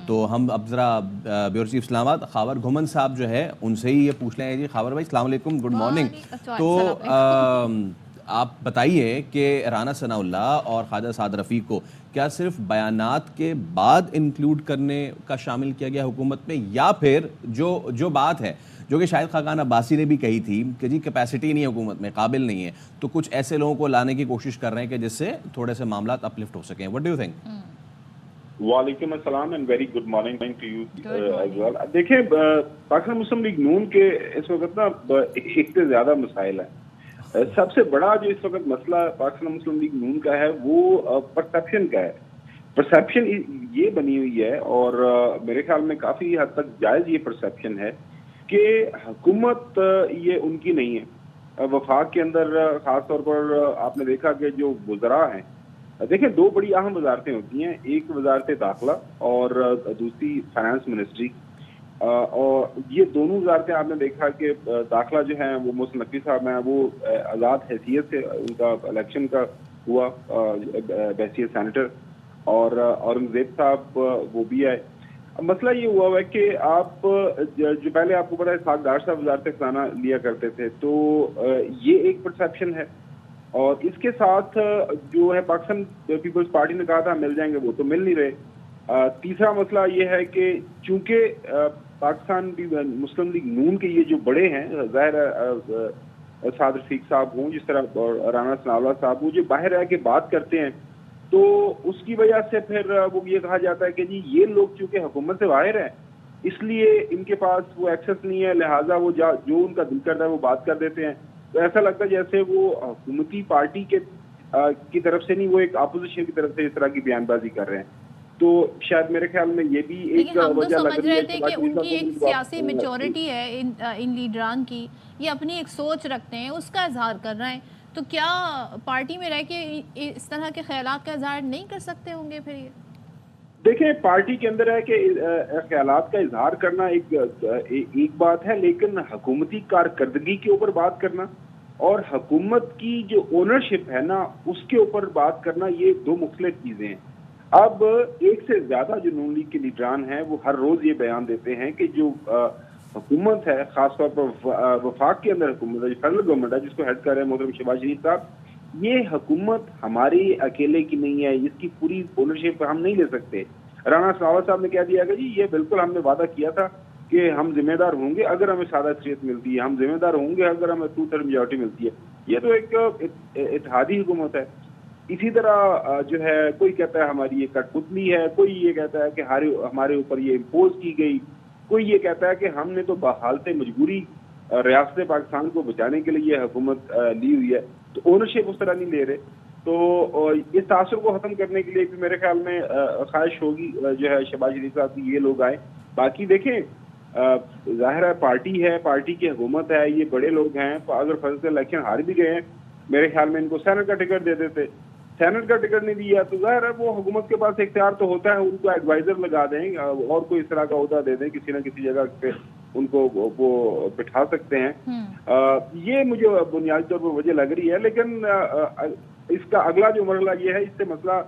تو ہم اب ذرا بیورو چیف اسلام آباد خاور گھومن صاحب جو ہے ان سے ہی یہ پوچھ لیں. جی خاور بھائی السلام علیکم, گڈ مارننگ. تو آپ بتائیے کہ رانا ثناء اللہ اور خواجہ سعد رفیق کو کیا صرف بیانات کے بعد انکلوڈ کرنے کا شامل کیا گیا حکومت میں, یا پھر جو بات ہے جو کہ شاہد خاقان عباسی نے بھی کہی تھی کہ جی کیپیسٹی نہیں ہے حکومت میں, قابل نہیں ہے, تو کچھ ایسے لوگوں کو لانے کی کوشش کر رہے ہیں کہ جس سے تھوڑے سے معاملات اپلفٹ ہو سکیں. What do you think? وعلیکم السلام and very good morning to you as well. دیکھیں پاکستان مسلم لیگ نون کے اس وقت نا ایک سے زیادہ مسائل ہیں. سب سے بڑا جو اس وقت مسئلہ پاکستان مسلم لیگ نون کا ہے وہ پرسیپشن کا ہے. پرسیپشن یہ بنی ہوئی ہے اور میرے خیال میں کافی حد تک جائز یہ پرسیپشن ہے کہ حکومت یہ ان کی نہیں ہے. وفاق کے اندر خاص طور پر آپ نے دیکھا کہ جو وزراء ہیں, دیکھیں دو بڑی اہم وزارتیں ہوتی ہیں, ایک وزارت داخلہ اور دوسری فائنانس منسٹری. اور یہ دونوں وزارتیں آپ نے دیکھا کہ داخلہ جو ہیں وہ محسن نقوی صاحب ہیں, وہ آزاد حیثیت سے ان کا الیکشن کا ہوا بحیثیت سینیٹر, اور اورنگزیب صاحب وہ بھی آئے. مسئلہ یہ ہوا ہے کہ آپ جو پہلے آپ کو پتا ہے اسحاق ڈار صاحب وزارت خزانہ لیا کرتے تھے, تو یہ ایک پرسیپشن ہے. اور اس کے ساتھ جو ہے پاکستان پیپلز پارٹی نے کہا تھا مل جائیں گے, وہ تو مل نہیں رہے. تیسرا مسئلہ یہ ہے کہ چونکہ پاکستان مسلم لیگ نون کے یہ جو بڑے ہیں, ظاہر سعد رفیق صاحب ہوں, جس طرح رانا ثناء اللہ صاحب ہوں, جو باہر رہ کے بات کرتے ہیں, تو اس کی وجہ سے پھر وہ یہ کہا جاتا ہے کہ جی یہ لوگ چونکہ حکومت سے باہر ہیں اس لیے ان کے پاس وہ ایکسس نہیں ہے, لہٰذا وہ جو ان کا دل کرتا ہے وہ بات کر دیتے ہیں. تو ایسا لگتا ہے جیسے وہ حکومتی پارٹی کی طرف سے نہیں, وہ ایک اپوزیشن کی طرف سے اس طرح کی بیان بازی کر رہے ہیں. تو شاید میرے خیال میں یہ بھی ایک وجہ لگ رہی ہے کہ ان کی ایک سیاسی میچورٹی ہے ان لیڈران کی, یہ اپنی ایک سوچ رکھتے ہیں, اس کا اظہار کر رہے ہیں. تو کیا پارٹی میں رہ کے اس طرح کے خیالات کا اظہار نہیں کر سکتے ہوں گے؟ پھر یہ دیکھیں پارٹی کے اندر ہے کہ خیالات کا اظہار کرنا ایک بات ہے, لیکن حکومتی کارکردگی کے اوپر بات کرنا اور حکومت کی جو اونرشپ ہے نا اس کے اوپر بات کرنا, یہ دو مختلف چیزیں ہیں. اب ایک سے زیادہ جو نون لیگ کے لیڈران ہیں وہ ہر روز یہ بیان دیتے ہیں کہ جو حکومت ہے, خاص طور پر وفاق کے اندر حکومت ہے, جو فیڈرل گورنمنٹ ہے جس کو ہیڈ کر رہے ہیں محترم شہباز شریف صاحب, یہ حکومت ہماری اکیلے کی نہیں ہے, اس کی پوری اونرشپ ہم نہیں لے سکتے. رانا ثناء اللہ صاحب نے کہہ دیا کہ جی یہ بالکل ہم نے وعدہ کیا تھا کہ ہم ذمہ دار ہوں گے اگر ہمیں سادہ اکثریت ملتی ہے, ہم ذمہ دار ہوں گے اگر ہمیں 2/3 میجورٹی ملتی ہے. یہ تو ایک اتحادی حکومت ہے. اسی طرح جو ہے کوئی کہتا ہے ہماری یہ کٹ پتلی ہے, کوئی یہ کہتا ہے کہ ہمارے اوپر یہ امپوز کی گئی, کوئی یہ کہتا ہے کہ ہم نے تو بحالت مجبوری ریاست پاکستان کو بچانے کے لیے یہ حکومت لی ہوئی ہے. تو اونرشپ اس طرح نہیں لے رہے. تو اس تاثر کو ختم کرنے کے لیے بھی میرے خیال میں خواہش ہوگی جو ہے شہباز شریف صاحب کی, یہ لوگ آئے. باقی دیکھیں ظاہر ہے پارٹی ہے, پارٹی کی حکومت ہے, یہ بڑے لوگ ہیں. اگر فرض سے الیکشن ہار بھی گئے ہیں, میرے خیال میں ان کو سینٹ کا ٹکٹ دے دیتے, سینٹ کا ٹکٹ نہیں دیا تو ظاہر ہے وہ حکومت کے پاس اختیار تو ہوتا ہے, ان کو ایڈوائزر لگا دیں اور کوئی اس طرح کا عہدہ دے دیں, کسی نہ کسی جگہ پہ ان کو وہ بٹھا سکتے ہیں. یہ مجھے بنیادی طور پر وجہ لگ رہی ہے, لیکن اس کا اگلا جو مرحلہ یہ ہے, اس سے مسئلہ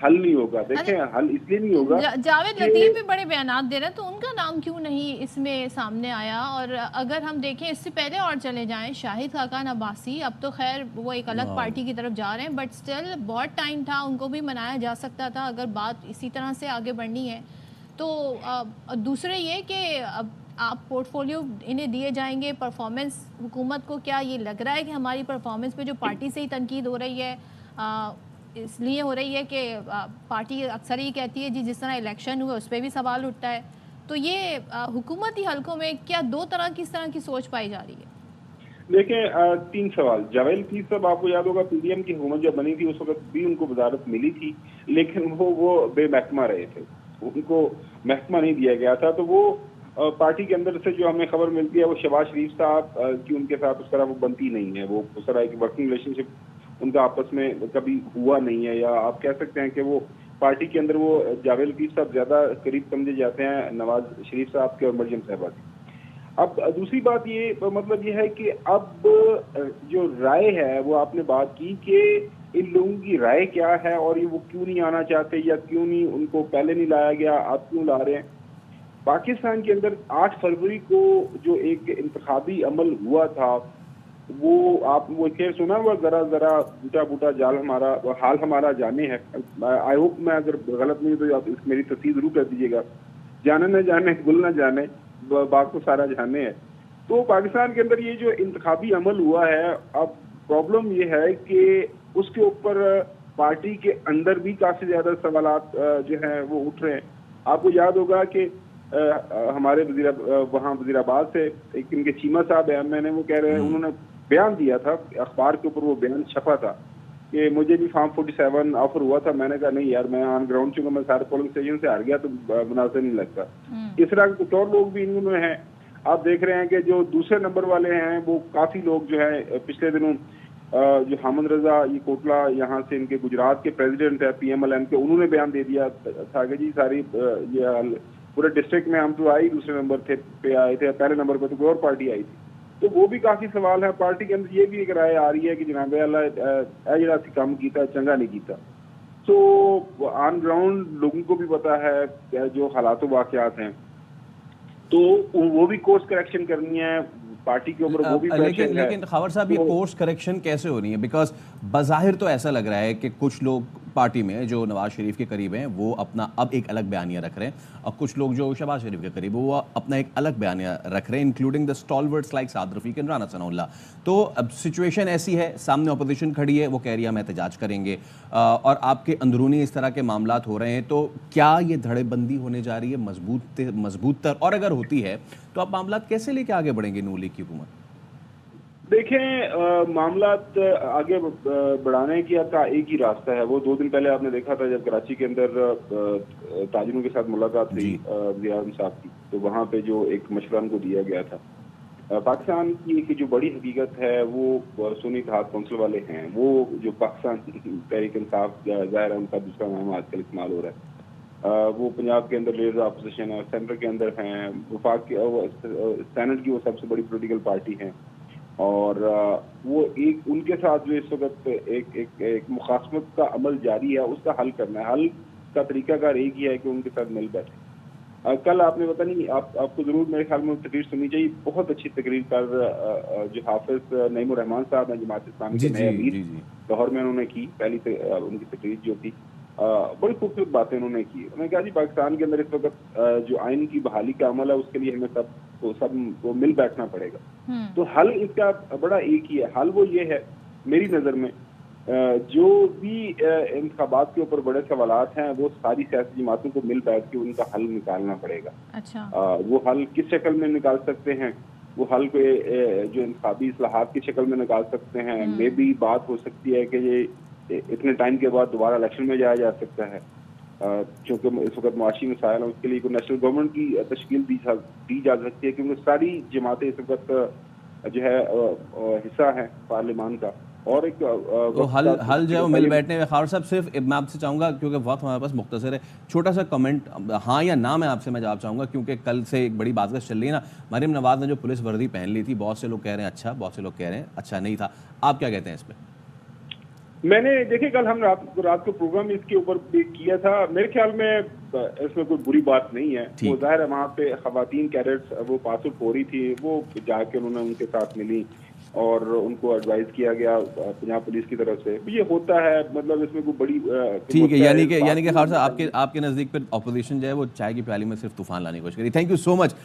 حل نہیں ہوگا. دیکھیں حل اس لیے نہیں ہوگا, جاوید لطیف بھی بڑے بیانات دے رہے ہیں, تو ان کا نام کیوں نہیں اس میں سامنے آیا؟ اور اگر ہم دیکھیں اس سے پہلے اور چلے جائیں, شاہد خاقان عباسی, اب تو خیر وہ ایک الگ پارٹی کی طرف جا رہے ہیں, بٹ سٹل بہت ٹائم تھا, ان کو بھی منایا جا سکتا تھا اگر بات اسی طرح سے آگے بڑھنی ہے. تو دوسرے یہ کہ اب آپ پورٹ فولیو انہیں دیے جائیں گے, پرفارمنس حکومت کو کیا یہ لگ رہا ہے کہ ہماری پرفارمنس پہ جو پارٹی سے ہی تنقید ہو رہی ہے اس لیے ہو رہی ہے کہ پارٹی اکثر ہی کہتی ہے جی جس طرح الیکشن ہوئے اس پہ بھی سوال اٹھتا ہے. تو یہ حکومتی حلقوں میں کیا دو طرح کی اس طرح کی سوچ پائی جا رہی ہے؟ دیکھیں 3 سوال. جاوید لطیف صاحب آپ کو یاد ہوگا پی ڈی ایم کی حکومت جب بنی تھی اس وقت بھی ان کو وزارت ملی تھی, لیکن وہ بے محکمہ رہے تھے, ان کو محکمہ نہیں دیا گیا تھا. تو وہ پارٹی کے اندر سے جو ہمیں خبر ملتی ہے وہ شہباز شریف صاحب کی ان کے ساتھ اس طرح وہ بنتی نہیں ہے, وہ اس طرح کی ورکنگ ریلیشن شپ ان کا آپس میں کبھی ہوا نہیں ہے, یا آپ کہہ سکتے ہیں کہ وہ پارٹی کے اندر وہ جاوید لطیف صاحب زیادہ قریب سمجھے جاتے ہیں نواز شریف صاحب کے اور مریم صاحبہ کے. اب دوسری بات یہ مطلب یہ ہے کہ اب جو رائے ہے وہ آپ نے بات کی کہ ان لوگوں کی رائے کیا ہے اور یہ وہ کیوں نہیں آنا چاہتے یا کیوں نہیں ان کو پہلے نہیں لایا گیا, آپ کیوں لا رہے ہیں. پاکستان کے اندر 8 فروری کو جو ایک انتخابی عمل ہوا تھا وہ آپ وہ خیر سنا ہوا, ذرا ذرا بوٹا بوٹا جال ہمارا حال ہمارا جانے ہے. آئی ہوپ میں اگر غلط نہیں تو آپ میری تصدیق ضرور کر دیجیے گا. جانے نہ جانے گل نہ جانے باغ کو سارا جانے ہے. تو پاکستان کے اندر یہ جو انتخابی عمل ہوا ہے, اب پرابلم یہ ہے کہ اس کے اوپر پارٹی کے اندر بھی کافی زیادہ سوالات جو ہیں وہ اٹھ رہے ہیں. آپ کو یاد ہوگا کہ ہمارے وہاں وزیر آباد سے ایک ان کے چیمہ صاحب ہیں, میں نے وہ کہہ رہے ہیں, انہوں نے بیان دیا تھا اخبار کے اوپر, وہ بیان چھپا تھا کہ مجھے بھی فارم 47 آفر ہوا تھا. میں نے کہا نہیں یار, میں آن گراؤنڈ چونکہ میں سارے پولنگ اسٹیشن سے ہار گیا تو مناسب نہیں لگتا. اس طرح کے کچھ اور لوگ بھی ان میں ہیں. آپ دیکھ رہے ہیں کہ جو دوسرے نمبر والے ہیں وہ کافی لوگ جو ہیں پچھلے دنوں جو حامد رضا یہ کوٹلا یہاں سے ان کے گجرات کے پریزیڈنٹ ہے PMLN کے, انہوں نے بیان دے دیا تھا کہ جی ساری یہ پورے ڈسٹرکٹ میں ہم تو آئی دوسرے نمبر پہ آئے تھے, پہلے نمبر پہ تو کوئی اور پارٹی آئی تھی. تو وہ بھی کافی سوال ہے. پارٹی کے اندر یہ بھی ایک رائے آ رہی ہے کہ جناب اللہ جڑا سی کام کیتا چنگا نہیں کیتا. تو آن گراؤنڈ لوگوں کو بھی پتا ہے جو حالات و واقعات ہیں, تو وہ بھی کورس کریکشن کرنی ہے پارٹی کے اوپر, وہ بھی لیکن خاور صاحب یہ کورس کریکشن کیسے ہو رہی ہے؟ بیکاز بظاہر تو ایسا لگ رہا ہے کہ کچھ لوگ پارٹی میں جو نواز شریف کے قریب ہیں وہ اپنا اب ایک الگ بیانیہ رکھ رہے ہیں, اور کچھ لوگ جو شہباز شریف کے قریب وہ اپنا ایک الگ بیانیہ رکھ رہے ہیں, including the stalwarts like Saad Rafique and Rana Sanaullah. تو اب سچویشن ایسی ہے, سامنے اپوزیشن کھڑی ہے, وہ کہہ رہی ہے ہم احتجاج کریں گے, اور آپ کے اندرونی اس طرح کے معاملات ہو رہے ہیں. تو کیا یہ دھڑے بندی ہونے جا رہی ہے مضبوط تر, اور اگر ہوتی ہے تو آپ معاملات کیسے لے کے آگے بڑھیں گے نون لیگ کی حکومت؟ دیکھیں معاملات آگے بڑھانے کی کا ایک ہی راستہ ہے. وہ 2 دن پہلے آپ نے دیکھا تھا جب کراچی کے اندر تاجروں کے ساتھ ملاقات ہوئی وزیر اعظم صاحب کی, تو وہاں پہ جو ایک مشورہ ان کو دیا گیا تھا. پاکستان کی ایک جو بڑی حقیقت ہے وہ سنی اتحاد کونسل والے ہیں, وہ جو پاکستان تحریک انصاف ظاہر ہے ان کا دوسرا نام آج کل استعمال ہو رہا ہے, وہ پنجاب کے اندر لیڈر اپوزیشن ہے, سینٹر کے اندر ہیں, وفاق کی سینٹ کی وہ سب سے بڑی پولیٹیکل پارٹی ہیں, اور وہ ایک ان کے ساتھ جو اس وقت ایک مخاصمت کا عمل جاری ہے اس کا حل کرنا ہے. حل کا طریقہ کار ایک ہی ہے کہ ان کے ساتھ مل بیٹھے. کل آپ نے پتہ نہیں آپ کو ضرور میرے خیال میں تقریر سننی چاہیے, بہت اچھی تقریر کر جو حافظ نعیم الرحمان صاحب ہیں جماعت اسلامی کے نئے امیر, لاہور میں انہوں نے کی پہلی ان کی تقریر جو تھی, بڑی خوبصورت باتیں انہوں نے کی. انہوں نے کہا جی پاکستان کے اندر اس وقت جو آئین کی بحالی کا عمل ہے اس کے لیے ہمیں سب کو مل بیٹھنا پڑے گا. تو حل اس کا بڑا ایک ہی ہے. حل وہ یہ ہے میری نظر میں, جو بھی انتخابات کے اوپر بڑے سوالات ہیں وہ ساری سیاسی جماعتوں کو مل بیٹھ کے ان کا حل نکالنا پڑے گا. اچھا وہ حل کس شکل میں نکال سکتے ہیں؟ وہ حل کو جو انتخابی اصلاحات کی شکل میں نکال سکتے ہیں. میں بھی بات ہو سکتی ہے کہ یہ اتنے ٹائم کے بعد دوبارہ الیکشن میں جایا جا سکتا ہے, چونکہ اس وقت معاشی مسائل ہیں, اس کے لیے کوئی نیشنل گورنمنٹ کی تشکیل دی جا سکتی ہے, کیونکہ ساری جماعتیں اس وقت جو ہے حصہ ہیں پارلیمان کا. اور ایک حل جو ہے وہ مل بیٹھنے میں. خاور صاحب صرف میں آپ سے چاہوں گا, کیونکہ وقت ہمارے پاس مختصر ہے, چھوٹا سا کمنٹ ہاں یا نہ میں آپ سے جواب چاہوں گا, کیونکہ کل سے ایک بڑی بات چل رہی ہے نا, مریم نواز نے جو پولیس وردی پہن لی تھی, بہت سے لوگ کہہ رہے ہیں اچھا, بہت سے لوگ کہہ رہے ہیں اچھا نہیں تھا. آپ کیا کہتے ہیں اس پہ؟ میں نے دیکھیں کل ہم رات کو پروگرام اس کے اوپر بھی کیا تھا. میرے خیال میں اس میں کوئی بری بات نہیں ہے. وہ ظاہر ہے وہاں پہ خواتین کیڈٹس وہ پاس آؤٹ ہو رہی تھی, وہ جا کے انہوں نے ان کے ساتھ ملی اور ان کو ایڈوائز کیا گیا پنجاب پولیس کی طرف سے. یہ ہوتا ہے, مطلب اس میں کوئی بڑی ٹھیک ہے. یعنی کہ خاور صاحب آپ کے نزدیک پہ اپوزیشن جو ہے وہ چائے کی پیالی میں صرف طوفان لانے کی کوشش کری. Thank you so much.